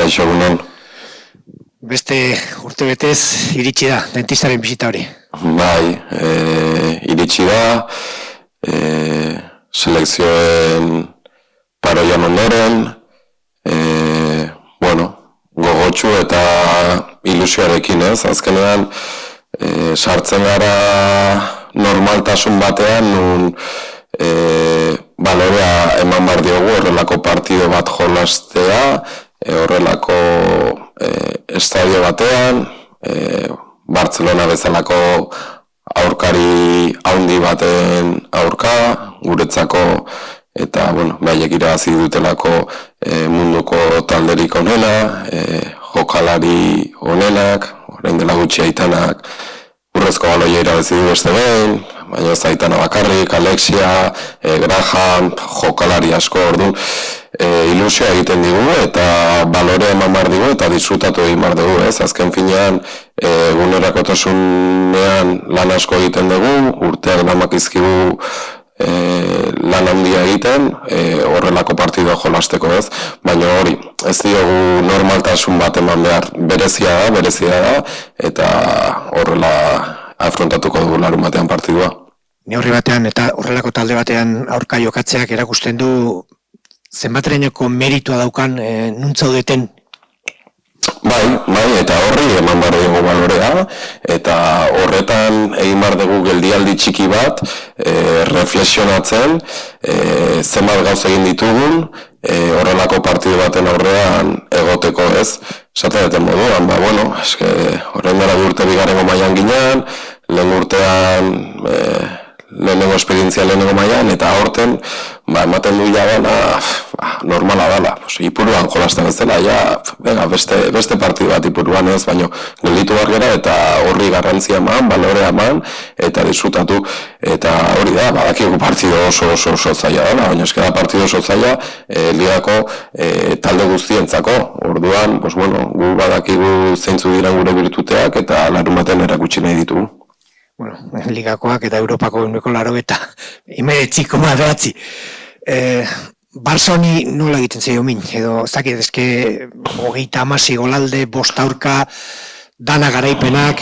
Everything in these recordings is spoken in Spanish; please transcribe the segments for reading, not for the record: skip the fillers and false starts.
Kaixo egunon. Beste urtebetez iritsi da dentistaren bisita hori. Bai, iritsi da, selekzioen paroian ondoren, gogotsu eta ilusioarekin ez, azkenean sartzen gara normaltasun batean, nun balorea eman behar diogu horrelako partido bat jolastea, horrelako estadio batean, Barcelona bezalako aurkari handi baten aurka, guretzako, eta, behaiek irabazi dutelako munduko talderik onena, jokalari onenak, orain dela gutxi Aitanak, urrezko baloia irabazi du beste behin, baina ez Aitana bakarrik, Alexia, Graham, jokalari asko, orduan, ilusioa egiten digu eta balore eman behar digu eta disfrutatu egin behar dugu, ez? Azken finean, egunerakotasunean lan asko egiten dugu, urteak damakizkigu lan handia egiten, horrelako partidua jolasteko, ez? Baina hori, ez diogu normaltasun bat eman behar, berezia da, eta horrela afrontatuko dugu larun batean partidua. Neurri batean eta horrelako talde batean aurka jokatzeak erakusten du zenbaterainoko meritua daukan nuntzaudeten? Bai, eta horri eman behar dugu balorea, eta horretan egin behar dugu geldialdi txiki bat, reflexionatzen, zenbat gauz egin ditugun, horrelako partidu baten aurrean egoteko ez, esaten duten moduan, horrein dara bi urte bigarrengo mailan ginean, lehen urtean lehenengo esperientzia lehenengo mailan, eta horten, ematen du jagana, normala dela, ipuruan jolasten ez dela, beste partidu bat ipuruan ez, baina gelditu behar gera, eta horri garrantzia eman, balorea eman, eta disfrutatu, eta hori da, badakigu partidu oso zaila dela, baina eskera partidu oso zaila, ligako talde guztientzako, orduan, gu badakigu zeintzu diren gure birtuteak, eta larun baten erakutsi nahi ditugu. Ligakoak eta Europako 180 19,9. Barça honi nola egiten zaio min, edo ez dakit, eske 36 golalde, 5 aurka, dana garaipenak,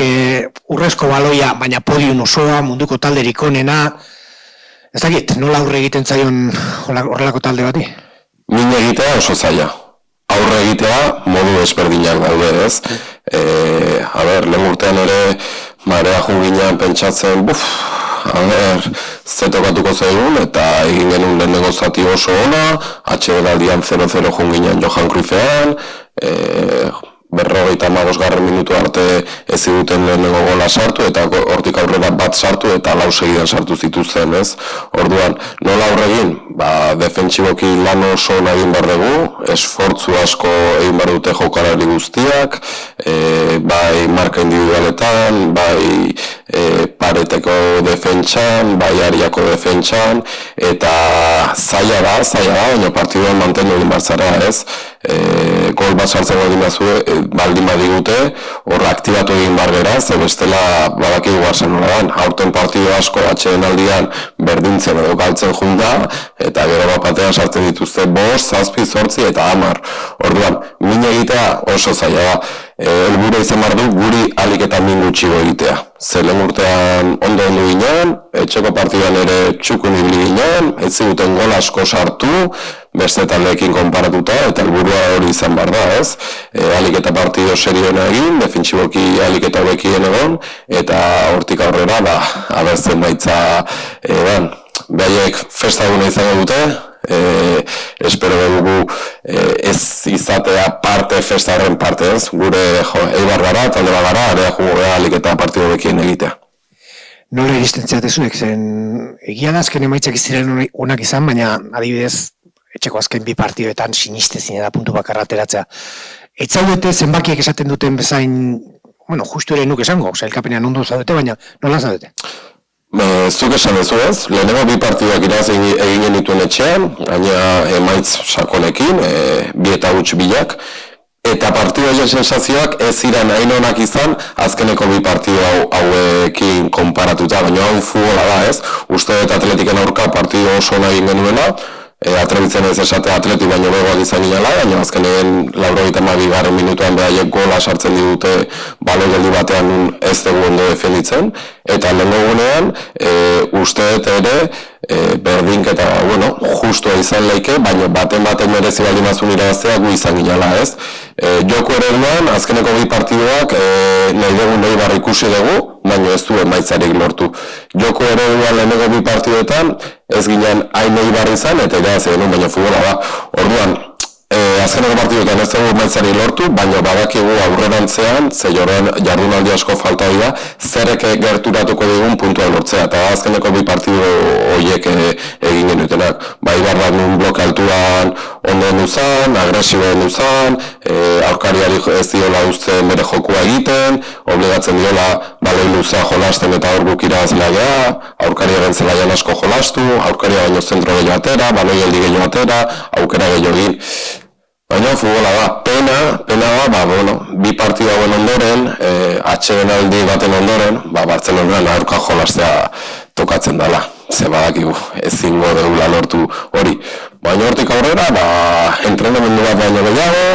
urrezko baloia, baina podium osoa, munduko talderik onena, ez dakit, nola aurre egiten zaion horrelako talde bati? Min egitea oso zaila. Aurre egitea modu ezberdinak daude ez. Lehen urtean ere, marea junginean pentsatzen, zetokatuko zaigun, eta egin genuen lehenengo zati oso ona, atsedenaldian 0-0 junginean Johan Cruyffean, 55. minutu arte ez ziguten lehenengo gola sartu, eta hortik aurrera bat sartu, eta 4 segidan sartu zituzten, ez? Orduan, nola aurre egin? Defentsiboki lan oso egin behar dugu, esfortzu asko egin behar dute jokalari guztiak, bai marka individualetan, bai pareteko defentsan, bai ariako defentsan, eta zaila da, baina partiduan mantendu egin behar zara, ez? Gol bat sartzen baldin badigute, horra aktibatu egin behar gera, ze bestela badakigu garzen nola aurten partidu asko atsedenaldian berdintzen edo galtzen junta, eta gero bat batean sartzen dituzte 5, 7, 8 eta 10. Orduan, min egitea oso zaila da. Helburu izan behar du guri alik eta min gutxigo egitea. Lehen urtean ondo ginen, etxeko partiduan ere txukun ibili ginen, ez ziguten gol asko sartu, beste taldeekin konparatuta, eta helburua hori izan behar da, ez? Alik eta partido serioena egin, defentsiboki alik eta hobekien egon, eta hortik aurrera, abertzen baitza, behaiek festaguna izango dute, espero dugu ez izatea parte festaren parte, ez? Gure eibar gara, talde bat gara, area jugo gara alik eta partido hobekien egitea. Nola iristen zeatezuek, zen egia da azken emaitzak iziren onak izan, baina adibidez etxeko azken 2 partidoetan sinistezin da puntu bakarra ateratzea. Etzaudete zenbakiek esaten duten bezain, justu ere nuk esango, elkapenean ondo zaudete, baina nola zaudete? Zuk esan dezu ez, lehenengo 2 partiduak iraz eginen dituen etxean, gaina emaitz sakonekin, 2 eta huts bilak, eta partidoien sensazioak ez ziren hain onak izan azkeneko 2 partidu hauekin konparatuta, baina hau futbola da ez, uste dut Atletiken aurka partidu oso egin genuela, atrebitzen ez esate Atleti baino begoak izan ginela, baina azkenean 92. minutuan behaiek gola sartzen digute baloi geldi batean ez dugu ondo defenditzen, eta lehenengo gunean usteet ere berdinketa, bueno, justua izan leike, baina baten merezi baldin bazun irabaztea gu izan ginela, ez? Joko ereduan, azkeneko bi partiduak nahi dugu nahi barra ikusi dugu, baina ez du emaitzarik lortu. Joko ereduan lehenengo bi partiduetan, ez ginen hain nahi barra izan, eta irabazi genuen, baina futbola da. Orduan, azkeneko partiduetan ez dugu emaitzari lortu, baina badakigu aurrerantzean, ze jardunaldi asko falta dira, zerek gerturatuko digun puntua lortzea, eta azkeneko bi partidu horiek egin genutenak. Bai barra nun bloke altuan ondo duzan, agresibo duzan, aurkariari ez diola uzten bere jokua egiten, obligatzen diola baloi luzea jolasten eta hor guk irabazlea gea, aurkariaren zelaian asko jolastu, aurkaria baino zentro gehiago atera, baloi geldi gehiago atera, aukera gehiago egin. Baina futbola da, pena da, bueno, bi partidu hauen ondoren, atsedenaldi baten ondoren, Bartzelonan aurka jolastea tokatzen dela. Ze badakigu, ezingo dugula lortu hori. Baina hortik aurrera, entrenamendu bat baino gehiago,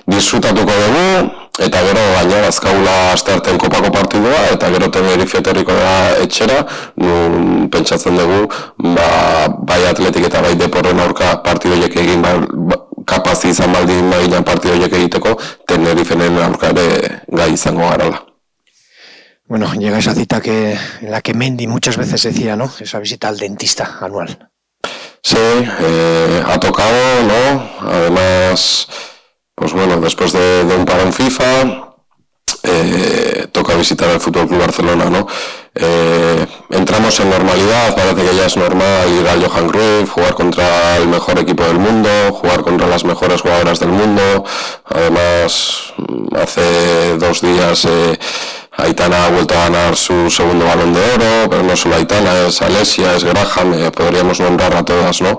disfrutatuko dugu, eta gero gaina azkaula asteartean kopako partidua, eta gero Tenerife etorriko da etxera, nun pentsatzen dugu, bai Atletik eta bai Deporren aurka partidoiek egin kapazi izan baldin baina partidoiek egiteko, Tenerifenen aurka ere gai izango garala. Bueno, llega esa cita en la que Mendy muchas veces decía, ¿no? Esa visita al dentista anual. Sí, ha tocado, ¿no? Además, pues bueno, después de un parón FIFA, toca visitar el Fútbol Club Barcelona, ¿no? Entramos en normalidad, parece que ya es normal ir al Johan Cruyff, jugar contra el mejor equipo del mundo, jugar contra las mejores jugadoras del mundo. Además, hace 2 días Aitana ha vuelto a ganar su segundo Balón de Oro, pero no solo Aitana, es Alesia, es Graham, podríamos nombrar a todas, ¿no?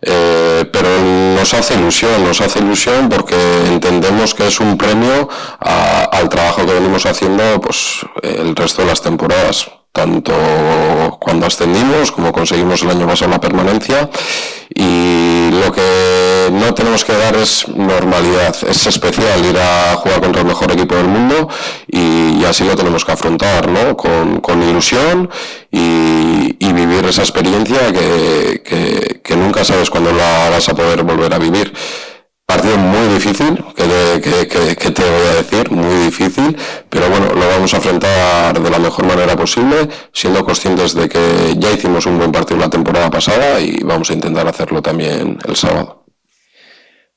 Pero nos hace ilusión porque entendemos que es un premio al trabajo que venimos haciendo pues el resto de las temporadas, tanto cuando ascendimos como conseguimos el año pasado la permanencia, y lo que no tenemos que dar es normalidad. Es especial ir a jugar contra el mejor equipo del mundo y así lo tenemos que afrontar, ¿no? Con ilusión y vivir esa experiencia que nunca sabes cuándo la vas a poder volver a vivir. Partido muy difícil, que te voy a decir, muy difícil, pero bueno, lo vamos a enfrentar de la mejor manera posible, siendo conscientes de que ya hicimos un buen partido la temporada pasada y vamos a intentar hacerlo también el sábado.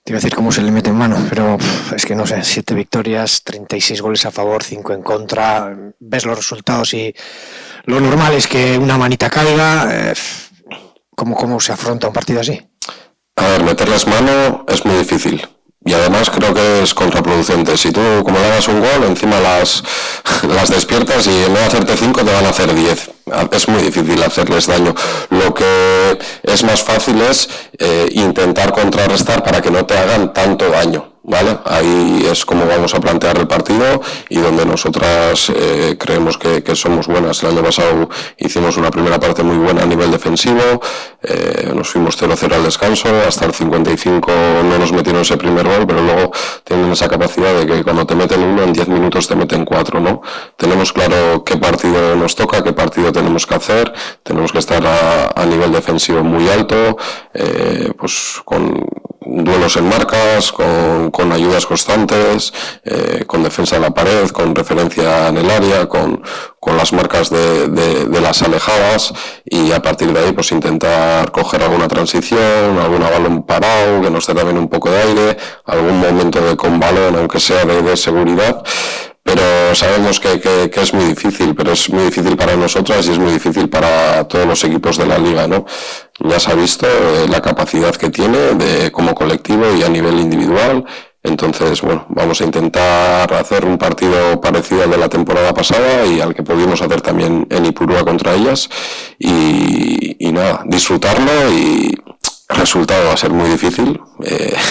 Te iba a decir cómo se le mete en mano, pero es que no sé, 7 victorias, 36 goles a favor, 5 en contra, ves los resultados y lo normal es que una manita caiga. ¿Cómo se afronta un partido así? A ver, meterles mano es muy difícil y además creo que es contraproducente. Si tú, como le hagas un gol, encima las despiertas y en vez de hacerte 5 te van a hacer 10. Es muy difícil hacerles daño. Lo que es más fácil es intentar contrarrestar para que no te hagan tanto daño, ¿vale? Ahí es como vamos a plantear el partido y donde nosotras creemos que somos buenas. El año pasado hicimos una primera parte muy buena a nivel defensivo, nos fuimos 0-0 al descanso, hasta el 55 no nos metieron ese primer gol, pero luego tienen esa capacidad de que cuando te meten uno, en 10 minutos te meten 4, ¿no? Tenemos claro qué partido nos toca, qué partido tenemos que hacer, tenemos que estar a nivel defensivo muy alto, pues con duelos en marcas, con ayudas constantes, con defensa en la pared, con referencia en el área, con las marcas de las alejadas, y a partir de ahí pues intentar coger alguna transición, algún balón parado, que nos dé también un poco de aire, algún momento con balón, aunque sea de seguridad. Pero sabemos que es muy difícil, pero es muy difícil para nosotras y es muy difícil para todos los equipos de la liga, ¿no? Ya se ha visto la capacidad que tiene como colectivo y a nivel individual. Entonces, bueno, vamos a intentar hacer un partido parecido al de la temporada pasada y al que pudimos hacer también en Ipurúa contra ellas. Y nada, disfrutarlo, y el resultado va a ser muy difícil,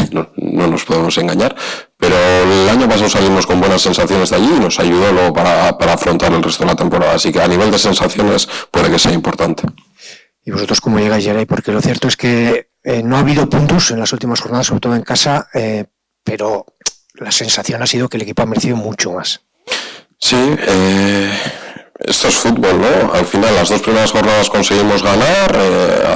no nos podemos engañar, pero el año pasado salimos con buenas sensaciones de allí y nos ayudó luego para afrontar el resto de la temporada, así que a nivel de sensaciones puede que sea importante. ¿Y vosotros cómo llegáis, Geray? Porque lo cierto es que no ha habido puntos en las últimas jornadas, sobre todo en casa, pero la sensación ha sido que el equipo ha merecido mucho más. Sí, esto es fútbol, ¿no? Al final, las 2 primeras jornadas conseguimos ganar,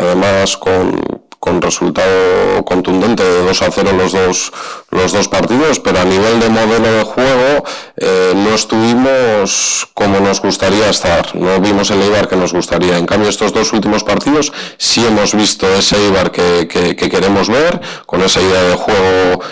además con resultado contundente de 2-0 los dos partidos, pero a nivel de modelo de juego no estuvimos como nos gustaría estar, no vimos el Eibar que nos gustaría. En cambio, estos 2 últimos partidos sí hemos visto ese Eibar que queremos ver, con esa idea de juego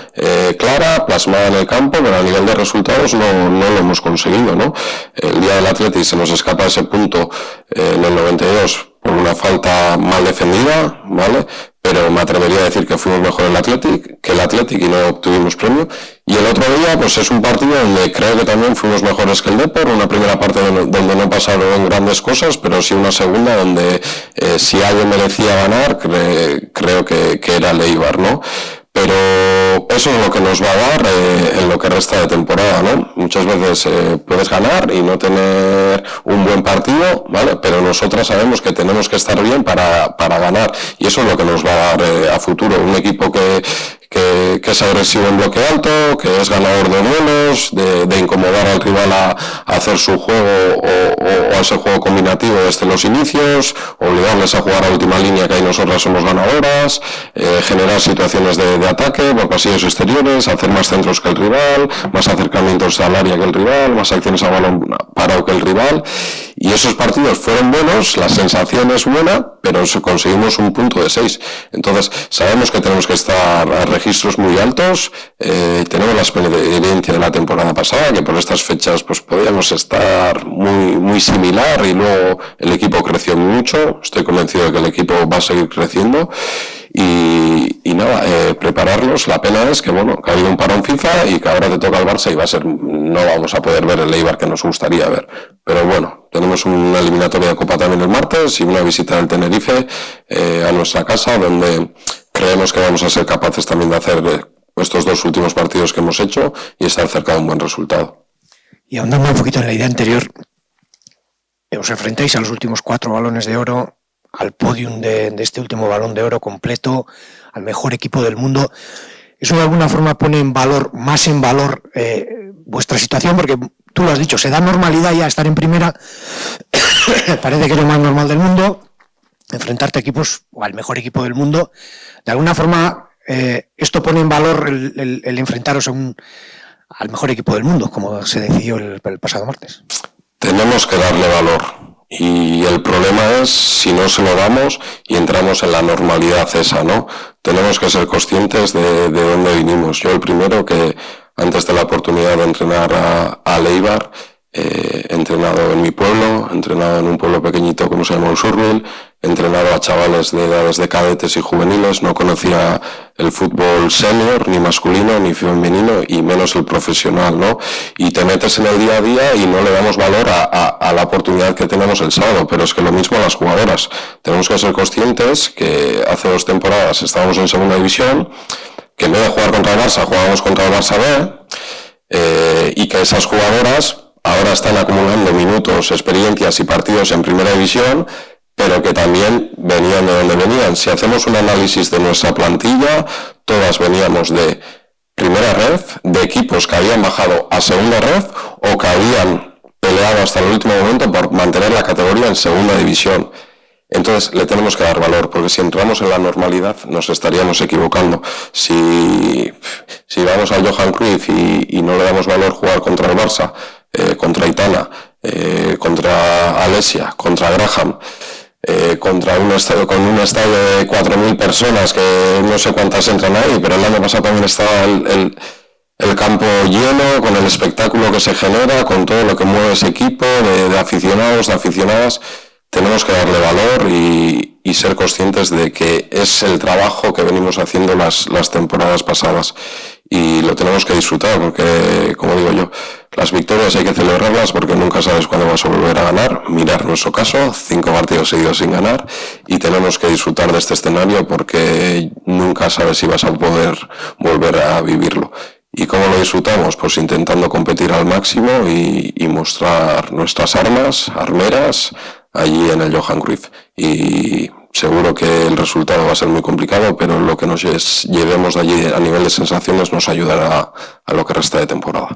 clara, plasmada en el campo, pero a nivel de resultados no lo hemos conseguido, ¿no? El día del Atleti se nos escapa ese punto en el 92 por una falta mal defendida, ¿vale? Pero me atrevería a decir que fuimos mejor que el Athletic y no obtuvimos premio. Y el otro día, pues es un partido donde creo que también fuimos mejores que el Depor, una primera parte donde no pasaron grandes cosas, pero sí una segunda donde si alguien merecía ganar, creo que era el Eibar, ¿no? Pero eso es lo que nos va a dar en lo que resta de temporada, ¿no? Muchas veces puedes ganar y no tener un buen partido, ¿vale? Pero nosotras sabemos que tenemos que estar bien para ganar, y eso es lo que nos va a dar a futuro. Un equipo que es agresivo en bloque alto, que es ganador de duelos, de incomodar al rival a hacer su juego o a ese juego combinativo desde los inicios, obligarles a jugar a última línea, que ahí nosotras somos ganadoras, generar situaciones de ataque por pasillos exteriores, hacer más centros que el rival, más acercamientos al área que el rival, más acciones a balón parado que el rival. Y esos partidos fueron buenos, la sensación es buena, pero conseguimos un punto de 6. Entonces sabemos que tenemos que estar a registros muy altos. Tenemos la experiencia de la temporada pasada, que por estas fechas pues podíamos estar muy similar, y luego el equipo creció mucho. Estoy convencido de que el equipo va a seguir creciendo. Y nada, prepararlos. La pena es que bueno, que ha habido un parón FIFA y que ahora te toca el Barça y no vamos a poder ver el Eibar que nos gustaría ver. Pero bueno, tenemos una eliminatoria de Copa también el martes y una visita del Tenerife a nuestra casa, donde creemos que vamos a ser capaces también de hacer estos 2 últimos partidos que hemos hecho y estar cerca de un buen resultado. Y ahondando un poquito en la idea anterior, os enfrentáis a los últimos 4 balones de oro, al podium de este último balón de oro completo, al mejor equipo del mundo. Eso de alguna forma pone más en valor vuestra situación, porque tú lo has dicho, se da normalidad ya estar en primera, parece que es lo más normal del mundo, enfrentarte a equipos, o al mejor equipo del mundo. De alguna forma, esto pone en valor el enfrentaros al mejor equipo del mundo, como se decidió el pasado martes. Tenemos que darle valor. Y el problema es si no se lo damos y entramos en la normalidad esa, ¿no? Tenemos que ser conscientes de dónde vinimos. Yo el primero que antes de la oportunidad de entrenar a Eibar, he entrenado en mi pueblo, he entrenado en un pueblo pequeñito como se llama Usurbil, he entrenado a chavales de edades de cadetes y juveniles, no conocía el fútbol senior, ni masculino, ni femenino, y menos el profesional, ¿no? Y te metes en el día a día y no le damos valor a la oportunidad que tenemos el sábado, pero es que lo mismo a las jugadoras. Tenemos que ser conscientes que hace 2 temporadas estábamos en segunda división, que en vez de jugar contra el Barça, jugábamos contra el Barça B, y que esas jugadoras ahora están acumulando minutos, experiencias y partidos en primera división, pero que también venían de donde venían. Si hacemos un análisis de nuestra plantilla, todas veníamos de primera ref, de equipos que habían bajado a segunda ref o que habían peleado hasta el último momento por mantener la categoría en segunda división. Entonces le tenemos que dar valor, porque si entramos en la normalidad nos estaríamos equivocando. Si vamos al Johan Cruyff y no le damos valor jugar contra el Barça, contra Aitana, contra Alesia, contra Graham, contra un estadio de 4.000 personas, que no sé cuántas entran ahí, pero el año pasado también estaba el campo lleno, con el espectáculo que se genera, con todo lo que mueve ese equipo de aficionados, de aficionadas. Tenemos que darle valor y ser conscientes de que es el trabajo que venimos haciendo las temporadas pasadas, y lo tenemos que disfrutar, porque, como digo yo, las victorias hay que celebrarlas porque nunca sabes cuándo vas a volver a ganar. Mirar nuestro caso, 5 partidos seguidos sin ganar, y tenemos que disfrutar de este escenario porque nunca sabes si vas a poder volver a vivirlo. ¿Y cómo lo disfrutamos? Pues intentando competir al máximo y mostrar nuestras armeras, allí en el Johan Cruyff. Y seguro que el resultado va a ser muy complicado, pero lo que nos llevemos de allí a nivel de sensaciones nos ayudará a lo que resta de temporada.